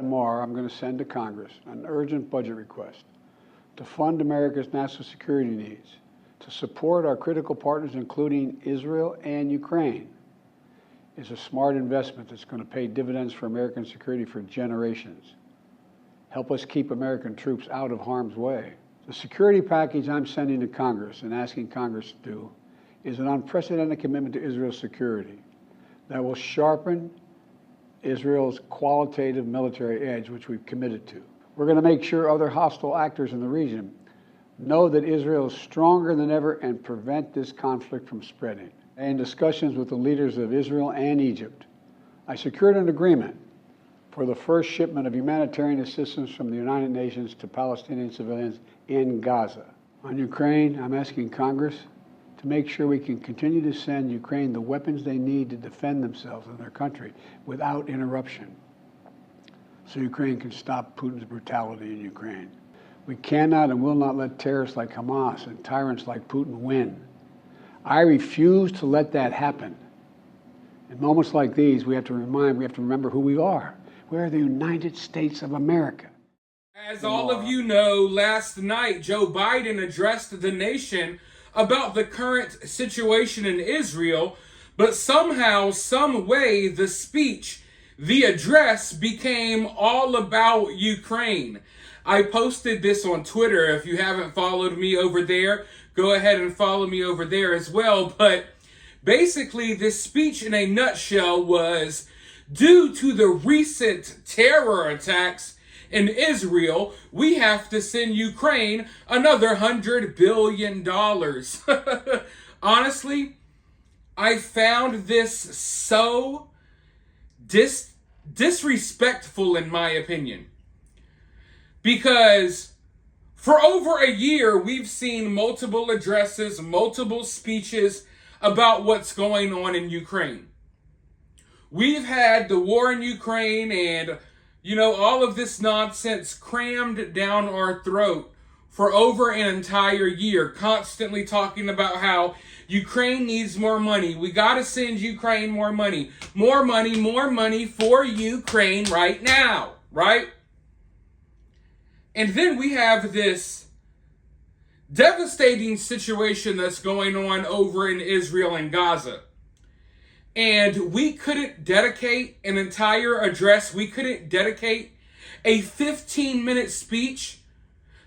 tomorrow, I'm going to send to Congress an urgent budget request to fund America's national security needs, to support our critical partners, including Israel and Ukraine, is a smart investment that's going to pay dividends for American security for generations. Help us keep American troops out of harm's way. The security package I'm sending to Congress and asking Congress to do is an unprecedented commitment to Israel's security that will sharpen Israel's qualitative military edge, which we've committed to. We're going to make sure other hostile actors in the region know that Israel is stronger than ever and prevent this conflict from spreading. In discussions with the leaders of Israel and Egypt, I secured an agreement for the first shipment of humanitarian assistance from the United Nations to Palestinian civilians in Gaza. On Ukraine, I'm asking Congress to make sure we can continue to send Ukraine the weapons they need to defend themselves and their country without interruption, so Ukraine can stop Putin's brutality in Ukraine. We cannot and will not let terrorists like Hamas and tyrants like Putin win. I refuse to let that happen. In moments like these, we have to remember who we are. We are the United States of America. As all of you know, last night, Joe Biden addressed the nation about the current situation in Israel, but somehow, some way, the speech, the address became all about Ukraine. I posted this on Twitter. If you haven't followed me over there, go ahead and follow me over there as well. But basically, this speech in a nutshell was, due to the recent terror attacks in Israel, we have to send Ukraine another $100 billion. Honestly, I found this so disrespectful, in my opinion. Because for over a year, we've seen multiple addresses, multiple speeches about what's going on in Ukraine. We've had the war in Ukraine and, all of this nonsense crammed down our throat for over an entire year, constantly talking about how Ukraine needs more money. We got to send Ukraine more money. More money for Ukraine right now, right? And then we have this devastating situation that's going on over in Israel and Gaza. And we couldn't dedicate an entire address. We couldn't dedicate a 15-minute speech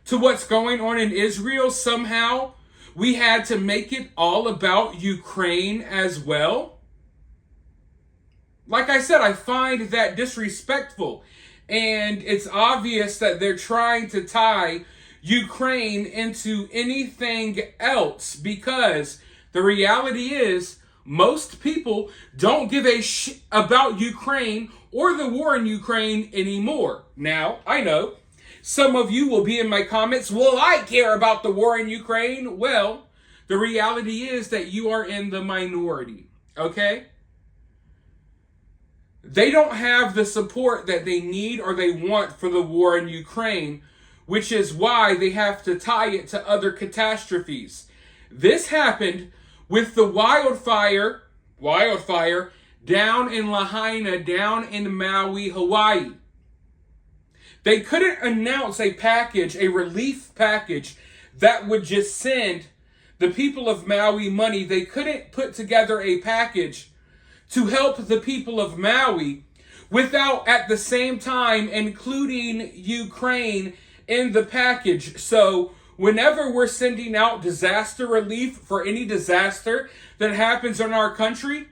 to what's going on in Israel. Somehow, we had to make it all about Ukraine as well. Like I said, I find that disrespectful. And it's obvious that they're trying to tie Ukraine into anything else, because the reality is most people don't give a shit about Ukraine or the war in Ukraine anymore. Now, I know some of you will be in my comments, well, I care about the war in Ukraine. Well, the reality is that you are in the minority, okay? They don't have the support that they need or they want for the war in Ukraine, which is why they have to tie it to other catastrophes. This happened with the wildfire down in Lahaina, down in Maui, Hawaii. They couldn't announce a package, a relief package that would just send the people of Maui money. They couldn't put together a package to help the people of Maui without at the same time including Ukraine in the package. So whenever we're sending out disaster relief for any disaster that happens in our country,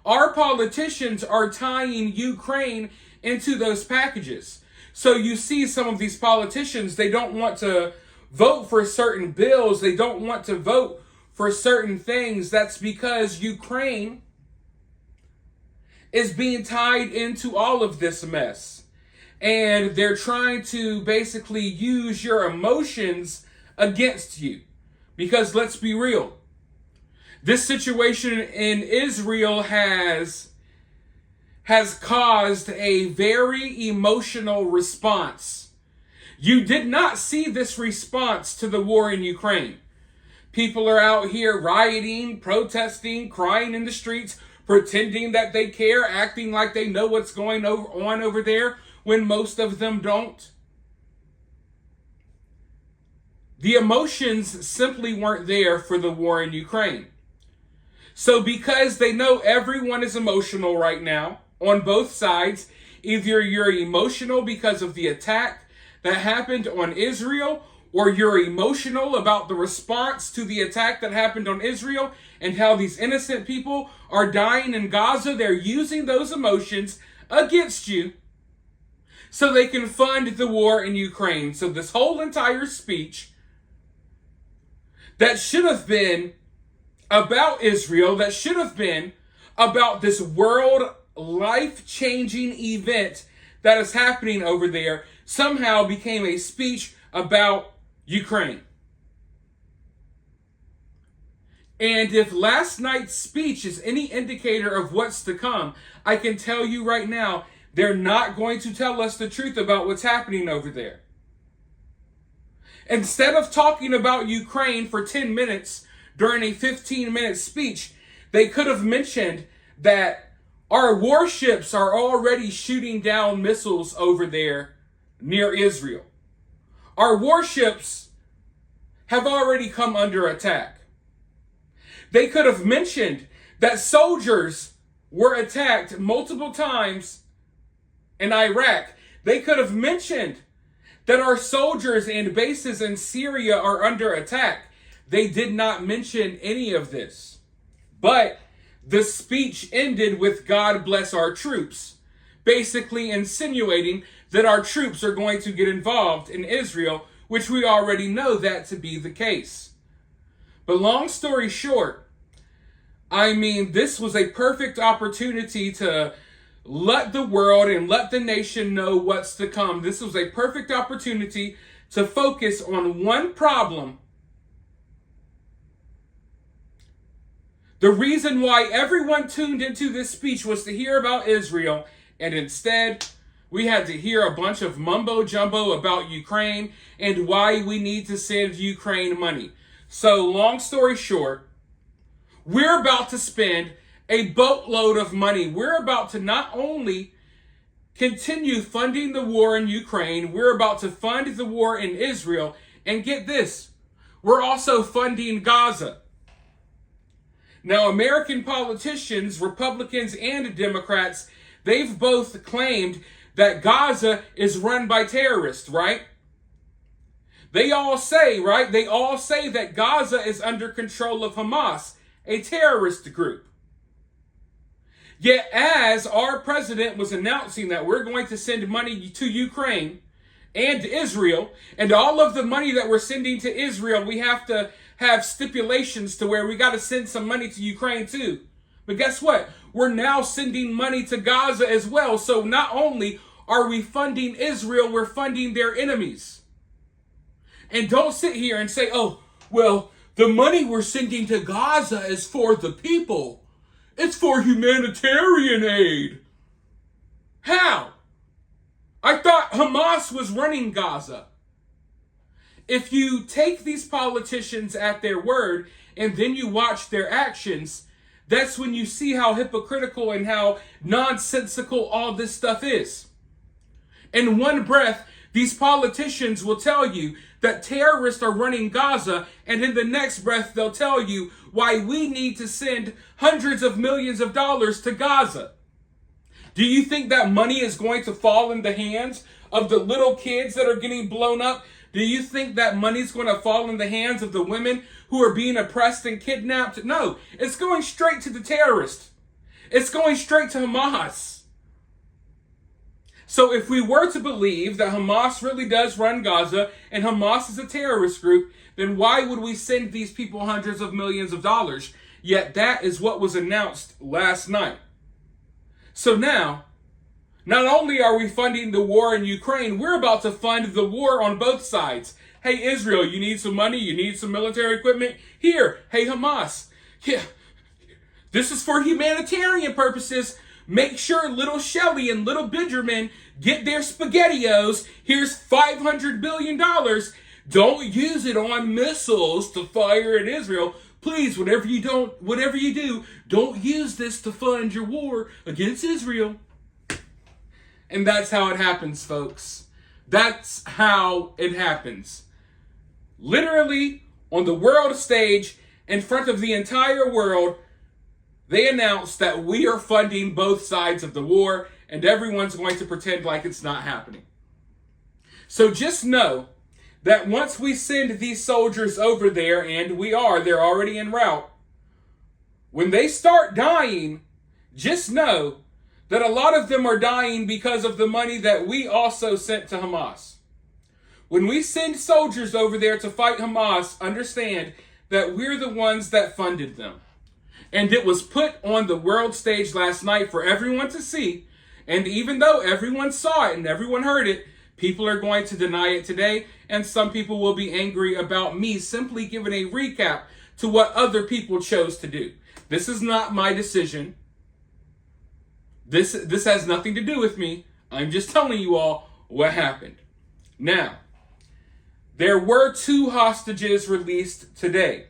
our politicians are tying Ukraine into those packages. So you see some of these politicians, they don't want to vote for certain bills. They don't want to vote for certain things. That's because Ukraine is being tied into all of this mess. And they're trying to basically use your emotions against you. Because let's be real, this situation in Israel has caused a very emotional response. You did not see this response to the war in Ukraine. People are out here rioting, protesting, crying in the streets, pretending that they care, acting like they know what's going on over there, when most of them don't? The emotions simply weren't there for the war in Ukraine. So because they know everyone is emotional right now on both sides, either you're emotional because of the attack that happened on Israel, or you're emotional about the response to the attack that happened on Israel and how these innocent people are dying in Gaza. They're using those emotions against you so they can fund the war in Ukraine. So this whole entire speech that should have been about Israel, that should have been about this world life-changing event that is happening over there, somehow became a speech about Ukraine. And if last night's speech is any indicator of what's to come, I can tell you right now, they're not going to tell us the truth about what's happening over there. Instead of talking about Ukraine for 10 minutes during a 15-minute speech, they could have mentioned that our warships are already shooting down missiles over there near Israel. Our warships have already come under attack. They could have mentioned that soldiers were attacked multiple times in Iraq. They could have mentioned that our soldiers and bases in Syria are under attack. They did not mention any of this. But the speech ended with "God bless our troops," basically insinuating that our troops are going to get involved in Israel, which we already know that to be the case. But long story short, this was a perfect opportunity to let the world and let the nation know what's to come. This was a perfect opportunity to focus on one problem. The reason why everyone tuned into this speech was to hear about Israel, and instead we had to hear a bunch of mumbo jumbo about Ukraine and why we need to send Ukraine money. So long story short, we're about to spend a boatload of money. We're about to not only continue funding the war in Ukraine, we're about to fund the war in Israel, and get this, we're also funding Gaza. Now, American politicians, Republicans and Democrats, they've both claimed that Gaza is run by terrorists, right? They all say, right? They all say that Gaza is under control of Hamas, a terrorist group. Yet, as our president was announcing that we're going to send money to Ukraine and Israel, and all of the money that we're sending to Israel, we have to have stipulations to where we got to send some money to Ukraine too. But guess what? We're now sending money to Gaza as well. So not only are we funding Israel, we're funding their enemies. And don't sit here and say, oh, well, the money we're sending to Gaza is for the people. It's for humanitarian aid. How? I thought Hamas was running Gaza. If you take these politicians at their word and then you watch their actions, that's when you see how hypocritical and how nonsensical all this stuff is. In one breath, these politicians will tell you that terrorists are running Gaza, and in the next breath, they'll tell you why we need to send hundreds of millions of dollars to Gaza. Do you think that money is going to fall in the hands of the little kids that are getting blown up? Do you think that money's going to fall in the hands of the women who are being oppressed and kidnapped? No, it's going straight to the terrorists. It's going straight to Hamas. So if we were to believe that Hamas really does run Gaza and Hamas is a terrorist group, then why would we send these people hundreds of millions of dollars? Yet that is what was announced last night. So now, not only are we funding the war in Ukraine, we're about to fund the war on both sides. Hey, Israel, you need some money? You need some military equipment? Here. Hey, Hamas. Yeah. This is for humanitarian purposes. Make sure little Shelly and little Benjamin get their SpaghettiOs. Here's $500 billion. Don't use it on missiles to fire in Israel. Please, whatever you do, don't use this to fund your war against Israel. And that's how it happens, folks. That's how it happens. Literally, on the world stage, in front of the entire world, they announced that we are funding both sides of the war, and everyone's going to pretend like it's not happening. So just know that once we send these soldiers over there, and they're already en route, when they start dying, just know that a lot of them are dying because of the money that we also sent to Hamas. When we send soldiers over there to fight Hamas, understand that we're the ones that funded them. And it was put on the world stage last night for everyone to see. And even though everyone saw it and everyone heard it, people are going to deny it today. And some people will be angry about me simply giving a recap to what other people chose to do. This is not my decision. This has nothing to do with me. I'm just telling you all what happened. Now, there were 2 hostages released today,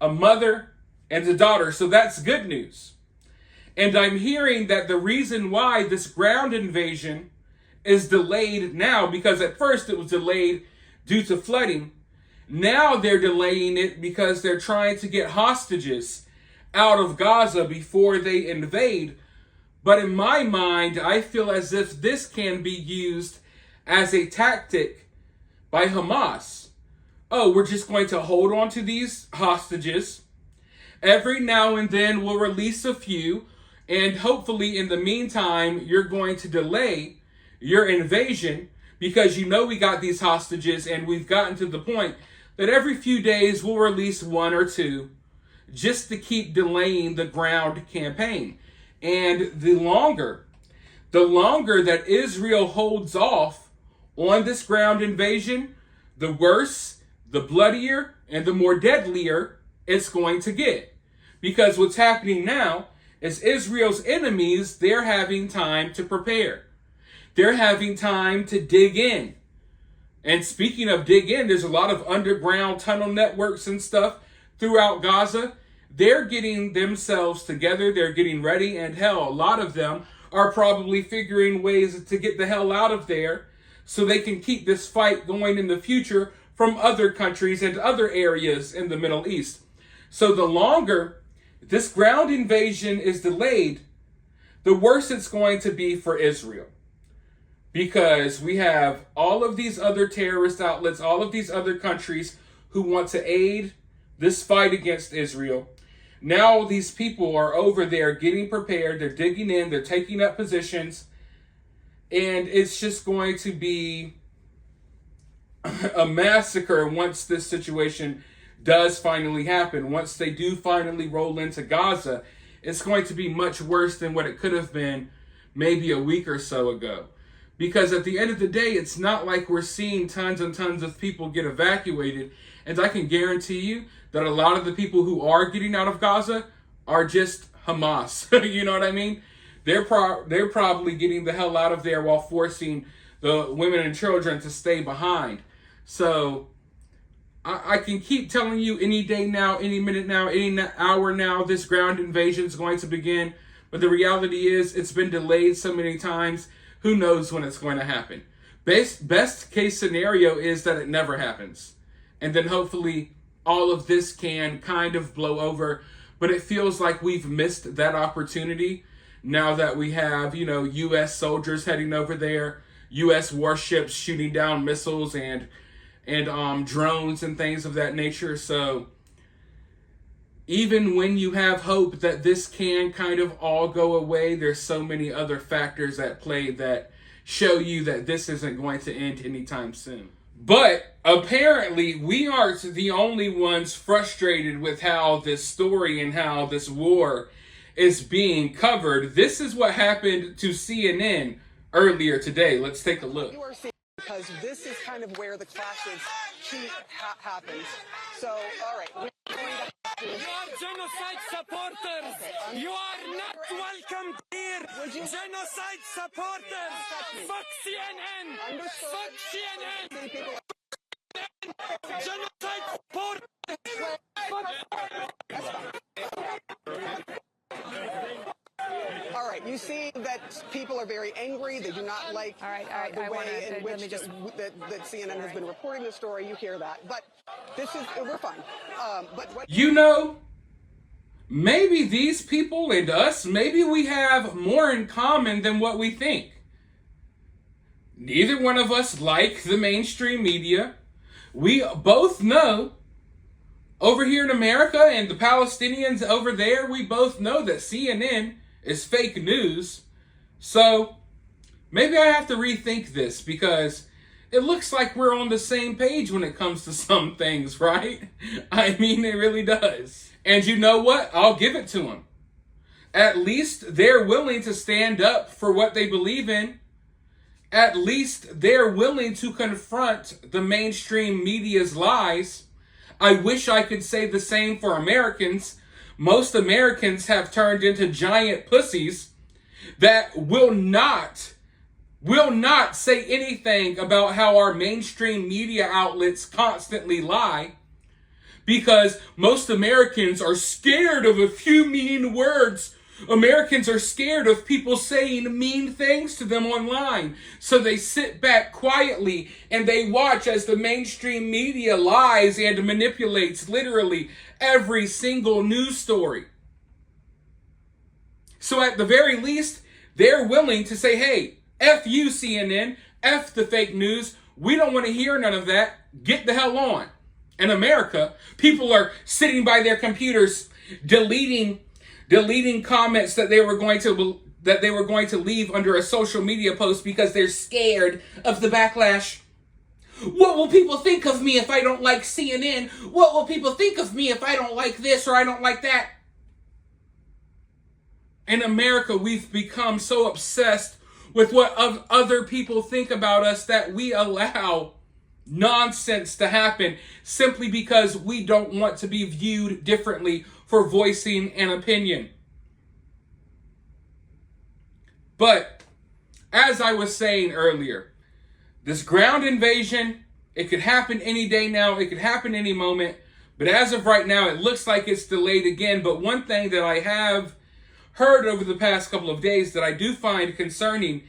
a mother and a daughter, so that's good news. And I'm hearing that the reason why this ground invasion is delayed now, because at first it was delayed due to flooding, now they're delaying it because they're trying to get hostages out of Gaza before they invade. But in my mind, I feel as if this can be used as a tactic by Hamas. Oh, we're just going to hold on to these hostages. Every now and then we'll release a few. And hopefully in the meantime, you're going to delay your invasion because you know we got these hostages and we've gotten to the point that every few days we'll release 1 or 2 just to keep delaying the ground campaign. And the longer that Israel holds off on this ground invasion, the worse, the bloodier, and the more deadlier it's going to get. Because what's happening now is Israel's enemies, they're having time to prepare. They're having time to dig in. And speaking of dig in, there's a lot of underground tunnel networks and stuff throughout Gaza. They're getting themselves together. They're getting ready. And hell, a lot of them are probably figuring ways to get the hell out of there so they can keep this fight going in the future from other countries and other areas in the Middle East. So the longer this ground invasion is delayed, the worse it's going to be for Israel. Because we have all of these other terrorist outlets, all of these other countries who want to aid this fight against Israel. Now these people are over there getting prepared. They're digging in. They're taking up positions. And it's just going to be a massacre once this situation does finally happen. Once they do finally roll into Gaza, it's going to be much worse than what it could have been maybe a week or so ago. Because at the end of the day, it's not like we're seeing tons and tons of people get evacuated. And I can guarantee you that a lot of the people who are getting out of Gaza are just Hamas. You know what I mean? They're probably getting the hell out of there while forcing the women and children to stay behind. So I can keep telling you any day now, any minute now, any hour now, this ground invasion is going to begin. But the reality is it's been delayed so many times. Who knows when it's going to happen? Best case scenario is that it never happens. And then hopefully all of this can kind of blow over. But it feels like we've missed that opportunity now that we have, U.S. soldiers heading over there, U.S. warships shooting down missiles and drones and things of that nature. So even when you have hope that this can kind of all go away, there's so many other factors at play that show you that this isn't going to end anytime soon. But apparently we aren't the only ones frustrated with how this story and how this war is being covered. This is what happened to CNN earlier today. Let's take a look. Because this is kind of where the clashes happens. So, all right. You are genocide supporters. Okay, you are not welcome here. Genocide supporters. Fuck CNN. Fuck CNN. Genocide supporters. All right, you see that people are very angry. They do not like the way in which that CNN has been reporting the story. You hear that. But we're fine. You know, maybe these people and us, maybe we have more in common than what we think. Neither one of us like the mainstream media. We both know, over here in America and the Palestinians over there, we both know that CNN is fake news. So maybe I have to rethink this, because it looks like we're on the same page when it comes to some things, right? I mean, it really does. And you know what? I'll give it to them. At least they're willing to stand up for what they believe in. At least they're willing to confront the mainstream media's lies. I wish I could say the same for Americans. Most Americans have turned into giant pussies that will not say anything about how our mainstream media outlets constantly lie, because most Americans are scared of a few mean words. Americans are scared of people saying mean things to them online. So they sit back quietly and they watch as the mainstream media lies and manipulates literally every single news story. So at the very least, they're willing to say, hey, F you, CNN, F the fake news. We don't want to hear none of that. Get the hell on. In America, people are sitting by their computers deleting comments that they were going to leave under a social media post because they're scared of the backlash. What will people think of me if I don't like CNN? What will people think of me if I don't like this or I don't like that? In America, we've become so obsessed with what other people think about us that we allow nonsense to happen simply because we don't want to be viewed differently for voicing an opinion. But as I was saying earlier, this ground invasion, it could happen any day now, it could happen any moment, but as of right now, it looks like it's delayed again. But one thing that I have heard over the past couple of days that I do find concerning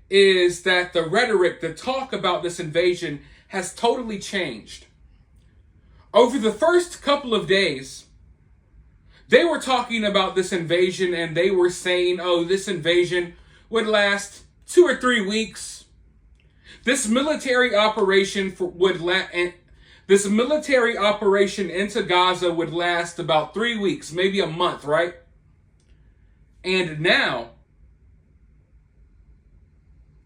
is that the rhetoric, the talk about this invasion has totally changed. Over the first couple of days, they were talking about this invasion and they were saying, oh, this invasion would last 2 or 3 weeks. This military operation into Gaza would last about 3 weeks, maybe a month, right? And now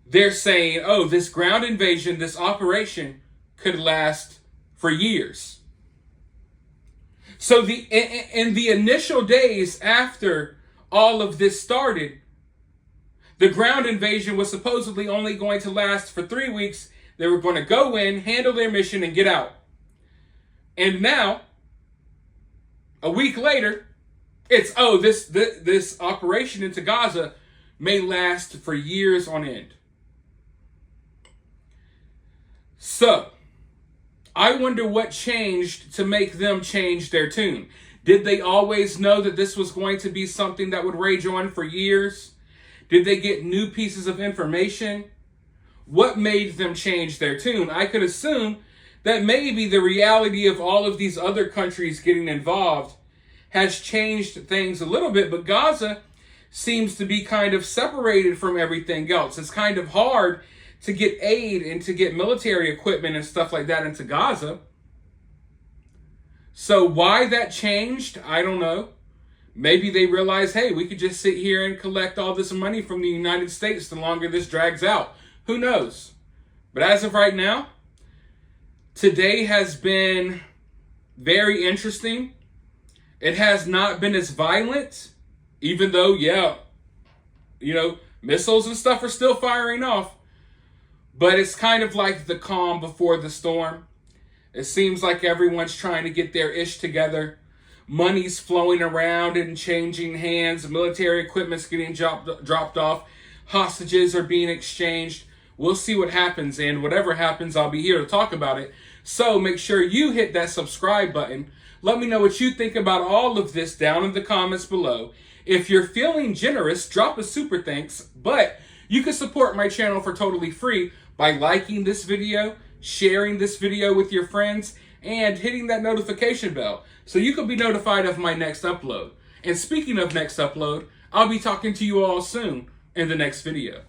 they're saying, oh, this ground invasion, this operation could last for years. So in the initial days after all of this started, the ground invasion was supposedly only going to last for 3 weeks. They were going to go in, handle their mission, and get out. And now, a week later, it's, oh, this operation into Gaza may last for years on end. So, I wonder what changed to make them change their tune. Did they always know that this was going to be something that would rage on for years? Did they get new pieces of information? What made them change their tune? I could assume that maybe the reality of all of these other countries getting involved has changed things a little bit, but Gaza seems to be kind of separated from everything else. It's kind of hard to get aid and to get military equipment and stuff like that into Gaza. So why that changed, I don't know. Maybe they realized, hey, we could just sit here and collect all this money from the United States the longer this drags out. Who knows? But as of right now, today has been very interesting. It has not been as violent, even though, missiles and stuff are still firing off. But it's kind of like the calm before the storm. It seems like everyone's trying to get their ish together. Money's flowing around and changing hands. Military equipment's getting dropped off. Hostages are being exchanged. We'll see what happens, and whatever happens, I'll be here to talk about it. So make sure you hit that subscribe button. Let me know what you think about all of this down in the comments below. If you're feeling generous, drop a super thanks, but you can support my channel for totally free by liking this video, sharing this video with your friends, and hitting that notification bell so you can be notified of my next upload. And speaking of next upload, I'll be talking to you all soon in the next video.